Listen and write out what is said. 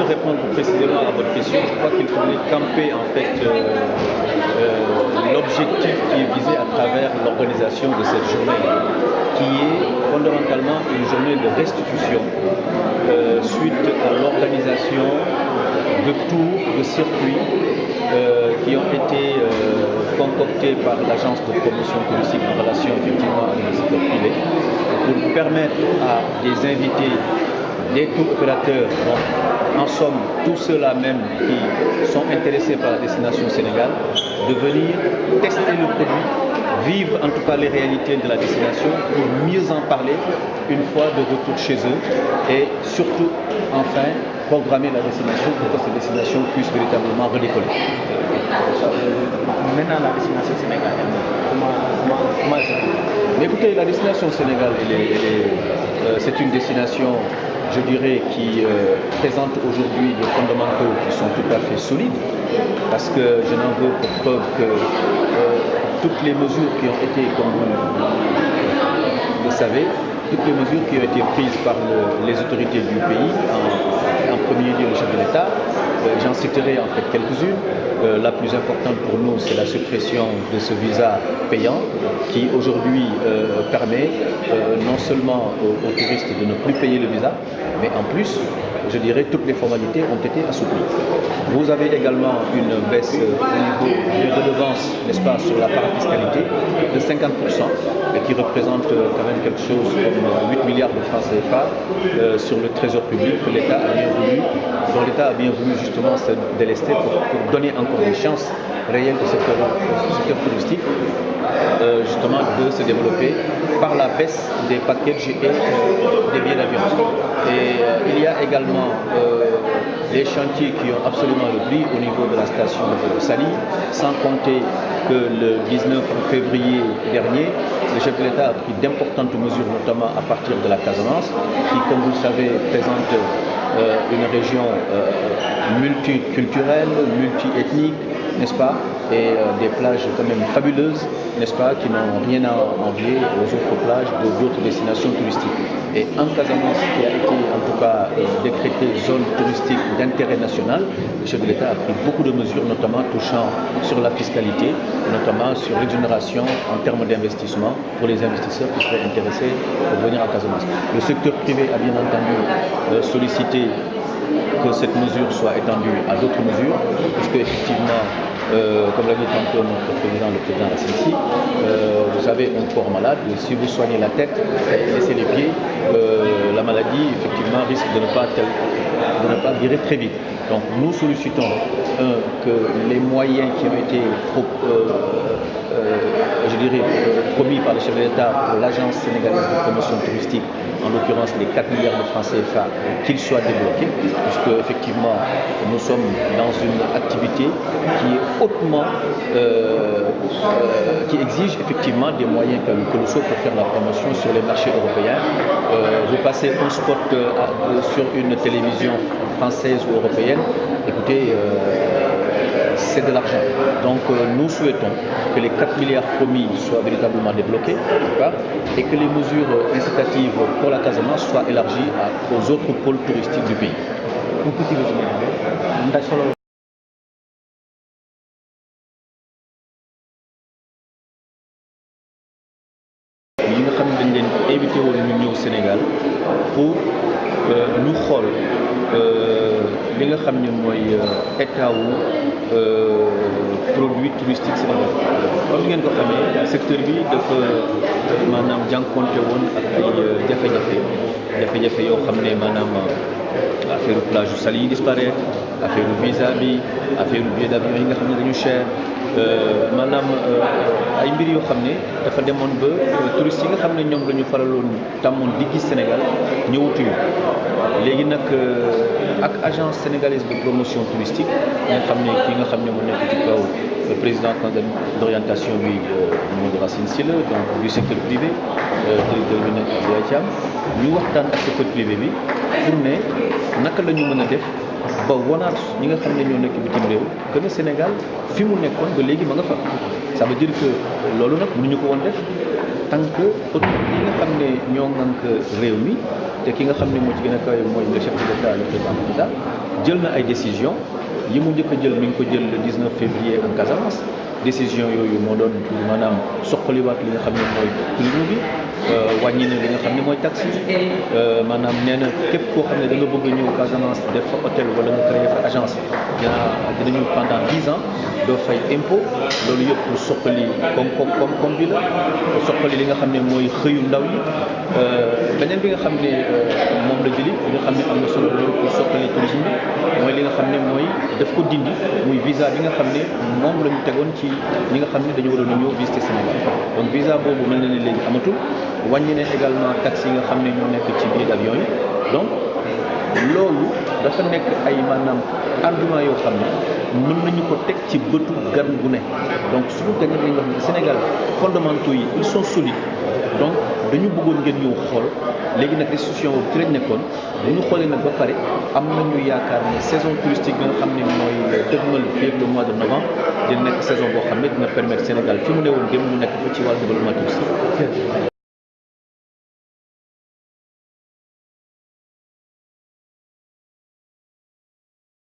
de répondre précisément à votre question, je crois qu'il faudrait camper en fait l'objectif qui est visé à travers l'organisation de cette journée, qui est fondamentalement une journée de restitution suite à l'organisation de tours, de circuits qui ont été concoctés par l'agence de promotion touristique en relation effectivement avec le secteur privé pour permettre à des invités, des tours opérateurs, donc en somme tous ceux-là même qui sont intéressés par la destination Sénégal, de venir tester le produit, vivre en tout cas les réalités de la destination pour mieux en parler une fois de retour chez eux et surtout enfin programmer la destination pour que cette destination puisse véritablement redécoller. Maintenant la destination Sénégal, comment elle s'appelle? Mais écoutez, la destination Sénégal, c'est une destination, je dirais, qui présente aujourd'hui des fondamentaux qui sont tout à fait solides, parce que je n'en veux pour preuve que toutes les mesures qui ont été, comme vous le savez, toutes les mesures qui ont été prises par les autorités du pays, en premier lieu le chef de l'État, j'en citerai en fait quelques-unes. La plus importante pour nous, c'est la suppression de ce visa payant qui aujourd'hui permet non seulement aux touristes de ne plus payer le visa, mais en plus, je dirais, toutes les formalités ont été assouplies. Vous avez également une baisse au niveau des redevances, n'est-ce pas, sur la parafiscalité de 50%, et qui représente quand même quelque chose comme 8 milliards de francs CFA sur le trésor public que l'État a bien voulu, dont l'État a bien voulu justement se délester pour donner encore des chances réelles au secteur touristique justement de se développer par la baisse des packages et des billets d'avion. Et il y a également les chantiers qui ont absolument le prix au niveau de la station de Saly, sans compter que le 19 février dernier, le chef de l'État a pris d'importantes mesures, notamment à partir de la Casamance, qui, comme vous le savez, présente une région multiculturelle, multiethnique, n'est-ce pas, et des plages quand même fabuleuses, n'est-ce pas, qui n'ont rien à envier aux autres plages d'autres destinations touristiques. Et en Casamance, qui a été en tout cas décrétée zone touristique d'intérêt national, le chef de l'État a pris beaucoup de mesures, notamment touchant sur la fiscalité, notamment sur l'exonération en termes d'investissement pour les investisseurs qui seraient intéressés pour venir en Casamance. Le secteur privé a bien entendu sollicité que cette mesure soit étendue à d'autres mesures, puisque effectivement, comme l'a dit tantôt notre président, le président Rassensi, vous avez un corps malade, et si vous soignez la tête et laissez les pieds, la maladie effectivement risque de ne pas virer très vite. Donc nous sollicitons que les moyens qui ont été promis par le chef de l'État pour l'agence sénégalaise de promotion touristique, en l'occurrence les 4 milliards de francs CFA, qu'ils soient débloqués, puisque effectivement nous sommes dans une activité qui est hautement, qui exige effectivement des moyens colossaux pour faire la promotion sur les marchés européens. Vous passez un spot sur une télévision française ou européenne, écoutez, c'est de l'argent. Donc nous souhaitons que les 4 milliards promis soient véritablement débloqués, et que les mesures incitatives pour la Casamance soient élargies aux autres pôles touristiques du pays. ñi nga xam ne dañ leen invité woon ñu ñëw Sénégal pour ñu xool li nga xam ne mooy état wu produit touristique Sénégal. Comme ngeen ko xamee secteur bi dafa maanaam jànkonte woon ak ay jafe-jafe yoo xam ne maanaam affaire plage yu Saly yi disparaître, affaire visa bi, affaire billet d'avion yi nga xam ne dañu cher, maanaam ay mbir yoo xam ne dafa demoon ba touristes yi nga xam ne ñoom la ñu faraloon tàmmoon di gis Sénégal ñëwatuñu. léegi nag ak agence sénégalaise de promotion touristique nga xam ne ki nga xam ne moo nekk ci kaw le président d'orientation bi Mamadou Racine Sylla donc du secteur privé directeur bi nekk Abdoulaye Thiam ñu waxtaan ak secteur privé bi pour ne naka la ñu mën a def ba wonaat ñi nga xam ne ñoo nekk bitim réew que ne Sénégal fi mu nekkoon ba léegi ma nga fa. Ça veut dire que loolu nag mënuñu ko woon def tant que autorité yi nga xam ne ñoo ŋànk réew mi te ki nga xam ne moo ci gën a kawe mooy le chef de l'État le président Macky Sall jël na ay décisions yi mu njëkk a jël mi ngi ko jël le 19 février en Casamance décision yooyu moo doon pour maanaam soqaliwaat li nga xam ne mooy tourisme bi wàññi na li nga xam ne mooy taxi maanaam nee na képp koo xam ne da nga bëgg a ñëw Casamance def fa hôtel wala nga créer fa agence dinañu pendant 10 ans doo fay impôt loolu yëpp pour soqali comme bi la soqali li nga xam ne mooy xëyu ndaw yi beneen bi nga xam ne moom la jëli li nga xam ne am na solo loolu pour soqali tourisme bi mooy li nga xam ne mooy daf ko dindi muy visa bi nga xam ne moom la ñu tegoon ci ñi nga xam ne dañu waroon a ñëw visiter Sénégal donc visa boobu mel na ne léegi amatul wàññi ne également taxes yi nga xam ne ñoo nekk ci biir avion yi donc loolu dafa nekk ay maanaam argument yoo xam ne mën nañu ko teg ci bëtu gan gu ne donc suñu gan yi wax ne Sénégal fondamentaux yi ils sont solides donc dañu bëggoon ngeen ñëw xool léegi nag décision boobu ci lañ nekkoon bu ñu xoolee nag ba pare am nañu yaakaar ne saison touristique bi nga xam ne mooy dëgmal fii ak le mois de novembre dina nekk saison boo xam ne dina permettre Sénégal fi mu ne woon dem mu nekk fa ci wàllu développement touristique